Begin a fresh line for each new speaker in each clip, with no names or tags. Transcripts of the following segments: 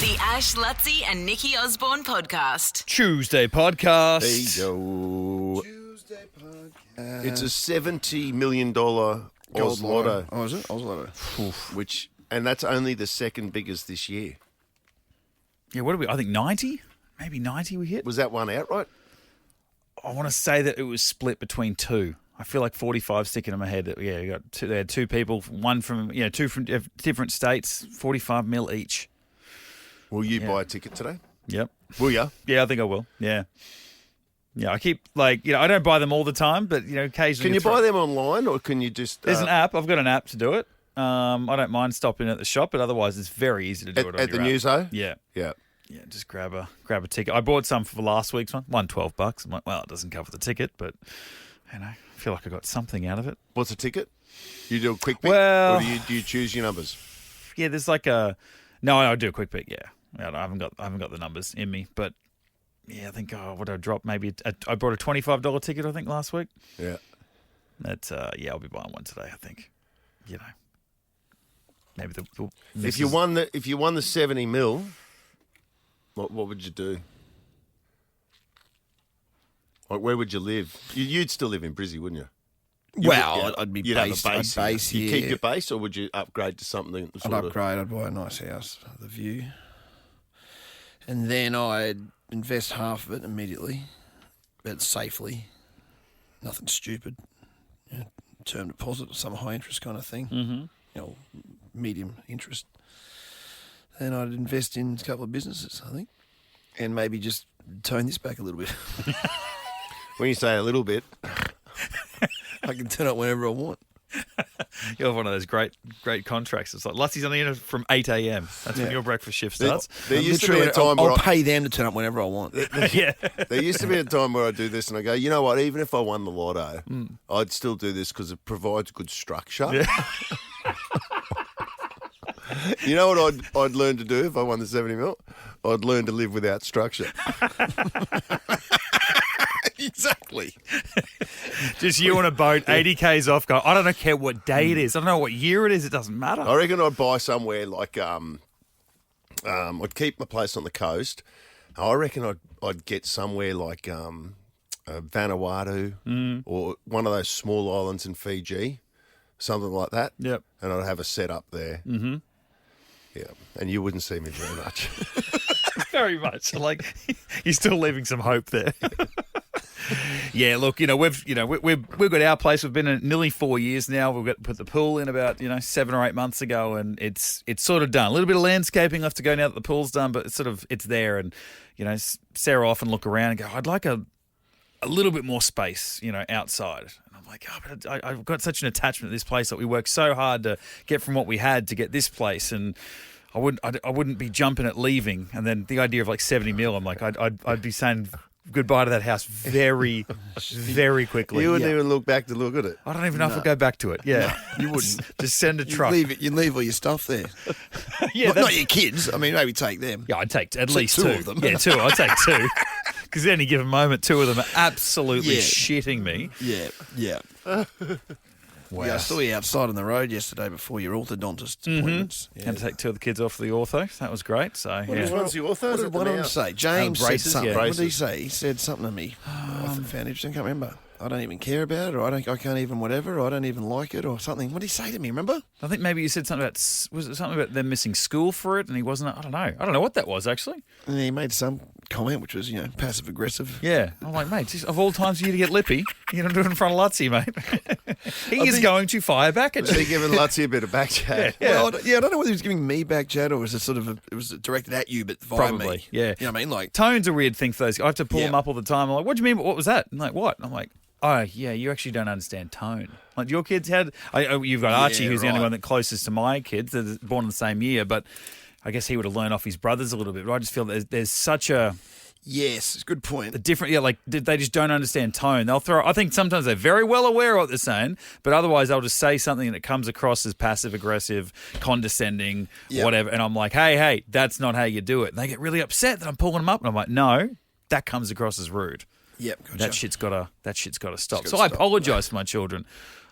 The Ash, Lutzi and Nikki Osborne podcast.
Tuesday podcast.
There you go. Tuesday podcast. It's a $70 million Oz Lotto.
Oh, is it? Oz Lotto.
And that's only the second biggest this year.
Yeah, what are we? I think 90? Maybe 90 we hit?
Was that one outright?
I want to say that it was split between two. I feel like 45 sticking in my head. Yeah, you got two, they had two people, one from, two from different states, 45 mil each.
Will you buy a ticket today?
Yep.
Will you?
Yeah, I think I will. Yeah. Yeah, I keep, I don't buy them all the time, but, occasionally.
Can you buy them online or can you just...
There's an app. I've got an app to do it. I don't mind stopping at the shop, but otherwise it's very easy to do it on
at the
your app.
Newso?
Yeah.
Yeah.
Yeah, just grab a ticket. I bought some for last week's one. Won $12. I'm like, well, it doesn't cover the ticket, but, I feel like I got something out of it.
What's a ticket? You do a quick pick?
Well...
Or do you choose your numbers?
Yeah, there's like a... No, I do a quick pick, yeah. I haven't got the numbers in me, but yeah, I think what I dropped maybe I bought a $25 ticket I think last week.
Yeah,
that I'll be buying one today. I think, maybe the
if you won the 70 mil, what would you do? Like where would you live? You'd still live in Brizzy, wouldn't you?
I'd be
You'd
based.
have a base.
I'd base
You
here.
keep your base, or would you upgrade to something?
I'd upgrade. I'd buy a nice house with a view, and then I'd invest half of it immediately, but safely. Nothing stupid. Term deposit or some high interest kind of thing.
Mm-hmm.
Medium interest. Then I'd invest in a couple of businesses, I think, and maybe just tone this back a little bit.
When you say a little bit.
I can turn up whenever I want.
You have one of those great contracts. It's like Lutzie's only in it from 8 a.m. That's when your breakfast shift starts.
There used to be a time
I'll pay them to turn up whenever I want.
Yeah.
There used to be a time where I do this and I go, you know what? Even if I won the lotto, I'd still do this because it provides good structure.
Yeah.
You know what I'd learn to do if I won the 70 mil? I'd learn to live without structure.
Exactly.
Just you on a boat, 80 Ks off, go, I don't care what day it is. I don't know what year it is. It doesn't matter.
I reckon I'd buy somewhere like, I'd keep my place on the coast. I reckon I'd get somewhere like Vanuatu or one of those small islands in Fiji, something like that.
Yep.
And I'd have a set up there. Mm-hmm. Yeah. And you wouldn't see me very much.
Very much. You're still leaving some hope there. Yeah, look, we've got our place. We've been in nearly 4 years now. We've put the pool in about 7 or 8 months ago, and it's sort of done. A little bit of landscaping left to go now that the pool's done, but it's there. And Sarah often look around and go, I'd like a little bit more space, outside. And I'm like, but I've got such an attachment to this place that we worked so hard to get from what we had to get this place, and I wouldn't be jumping at leaving. And then the idea of 70 mil, I'm like, I'd be saying goodbye to that house very, very quickly.
You wouldn't even look back to look at it.
I don't even know if I'd go back to it. Yeah.
No, you wouldn't.
Just send a truck.
You'd leave all your stuff there.
Yeah,
not your kids. I mean, maybe take them.
Yeah, I'd take at least
two of them.
Yeah, two. I'd take two. Because at any given moment, two of them are absolutely shitting me.
Yeah.
Wow.
Yeah, I saw you outside on the road yesterday before your orthodontist appointments. Yeah.
Had to take two of the kids off for the ortho. That was great. So
Which one's the ortho?
What did he say? James said
braces,
something.
yeah.
What did he say? He said something to me. I found interesting. I can't remember. I don't even care about it, or I can't even whatever, or I don't even like it, or something. What did he say to me? Remember?
I think maybe you said something about was it something about them missing school for it, and he wasn't. I don't know what that was actually.
And he made some comment which was passive aggressive.
Yeah, I'm like, mate, just, of all times for you to get lippy, you're not doing it in front of Lutzi, mate. He is going to fire back at you.
So you're giving Lutzi a bit of back chat.
Yeah.
Well, I don't know whether he was giving me back chat or was it it was directed at you, but via
Probably,
me.
yeah.
You know what I mean? Like
tone's a weird thing for those. I have to pull them up all the time. I'm like, what do you mean? What was that? I'm like, what? I'm like, oh yeah, you actually don't understand tone. Like your kids had. You've got Archie, who's the only one that closest to my kids. They're born in the same year, but I guess he would have learned off his brothers a little bit. But I just feel that there's such a
yes, it's a good point.
a different. Yeah, like they just don't understand tone. They'll throw. I think sometimes they're very well aware of what they're saying, but otherwise they'll just say something that comes across as passive aggressive, condescending, whatever. And I'm like, hey, that's not how you do it. And they get really upset that I'm pulling them up, and I'm like, no, that comes across as rude.
Yep, gotcha.
That shit's got to stop. So I apologise for my children.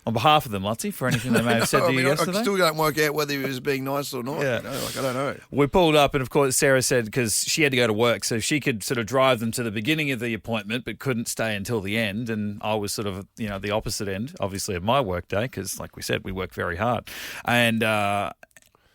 on behalf of them, Lutzy, for anything they may have said to you yesterday.
I still don't work out whether he was being nice or not.
Yeah.
I don't know.
We pulled up, and of course, Sarah said because she had to go to work, so she could sort of drive them to the beginning of the appointment, but couldn't stay until the end. And I was sort of, the opposite end, obviously, of my work day, because, like we said, we work very hard. And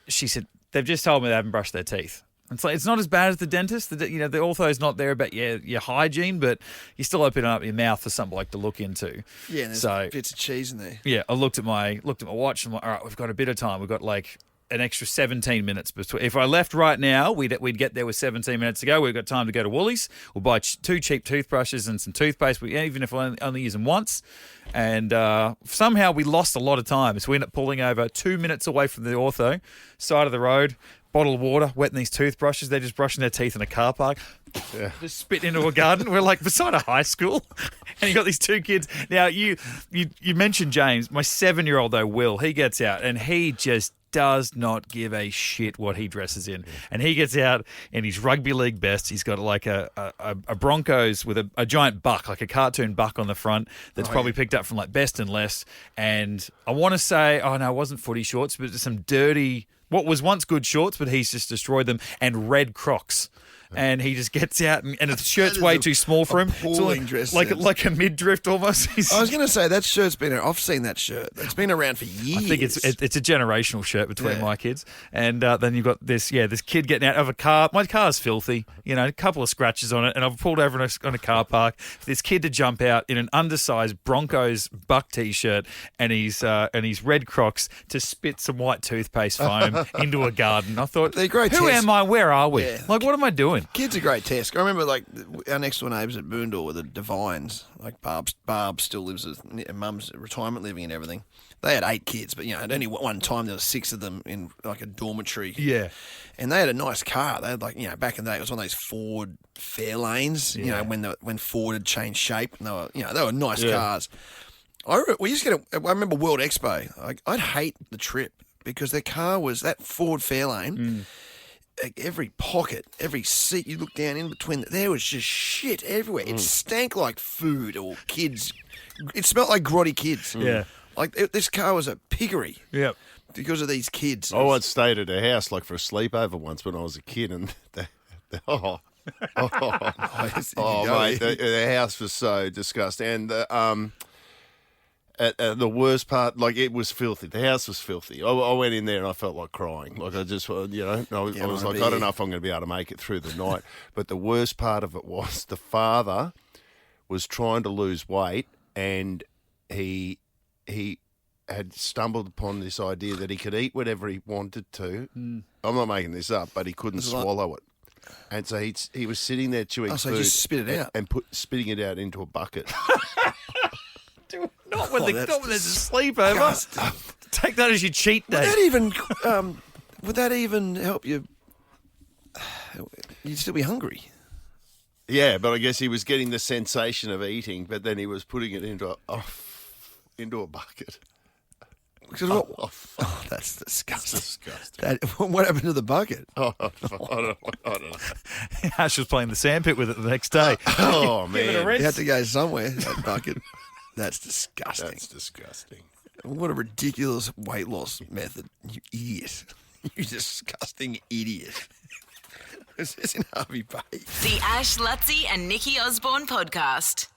she said they've just told me they haven't brushed their teeth. It's like it's not as bad as the dentist. The ortho's not there about your hygiene, but you still open up your mouth for something like to look into.
Yeah, and there's bits of cheese in there.
Yeah, I looked at my watch and I'm like, all right, we've got a bit of time. We've got like an extra 17 minutes between. If I left right now, we'd get there with 17 minutes to go. We've got time to go to Woolies. We'll buy 2 cheap toothbrushes and some toothpaste. Even if I only use them once. And somehow we lost a lot of time. So we ended up pulling over 2 minutes away from the ortho, side of the road. Bottle of water, wetting these toothbrushes. They're just brushing their teeth in a car park. Yeah. Just spit into a garden. We're like beside a high school, and you got these 2 kids. Now you mentioned James, my 7-year-old though, Will. He gets out and he just does not give a shit what he dresses in, and he gets out in his rugby league best. He's got like a Broncos with a giant buck, like a cartoon buck on the front. That's probably picked up from like Best and Less. And I want to say, oh no, it wasn't footy shorts, but some dirty. What was once good shorts, but he's just destroyed them, and red Crocs. And he just gets out, and the shirt's way too small for him.
Appalling dress
like a mid-drift almost.
I was going to say, that shirt's been – I've seen that shirt. It's been around for years.
I think it's a generational shirt between my kids. And then you've got this kid getting out of a car. My car's filthy, a couple of scratches on it, and I've pulled over on a car park for this kid to jump out in an undersized Broncos buck T-shirt and his red Crocs to spit some white toothpaste foam into a garden. I thought,
they're great.
Who am I? Where are we?
Yeah.
Like, what am I doing?
Kids are great test. I remember like our next door neighbours at Boondall were the Devines. Like Barb still lives with mum's retirement living and everything. They had 8 kids, but at only one time there were 6 of them in like a dormitory.
Yeah.
And they had a nice car. They had like, back in the day it was one of those Ford Fairlanes, when Ford had changed shape, and they were nice cars. I remember World Expo. I'd hate the trip because their car was that Ford Fairlane. Every pocket, every seat you look down in between, there was just shit everywhere. It stank like food or kids. It smelled like grotty kids.
Yeah.
Like this car was a piggery.
Yep.
Because of these kids.
I once stayed at a house like for a sleepover once when I was a kid, and mate, the house was so disgusting. And the worst part, like, it was filthy. The house was filthy. I went in there and I felt like crying. Like, I just, I was like, I don't know if I'm going to be able to make it through the night. But the worst part of it was the father was trying to lose weight, and he had stumbled upon this idea that he could eat whatever he wanted to. I'm not making this up, but he couldn't swallow it. And so he was sitting there chewing food.
So he just spit it out.
And spitting it out into a bucket.
Not when there's a sleepover. Take that as your cheat day.
Would that even help you? You'd still be hungry.
Yeah, but I guess he was getting the sensation of eating, but then he was putting it into a bucket.
That's disgusting. What happened to the bucket?
I don't know.
Ash was playing the sandpit with it the next day.
Oh, man.
You had to go somewhere, that bucket. That's disgusting.
That's disgusting.
What a ridiculous weight loss method. You idiot. You disgusting idiot. This isn't Harvey Bay.
The Ash, Lutzy and Nikki Osborne podcast.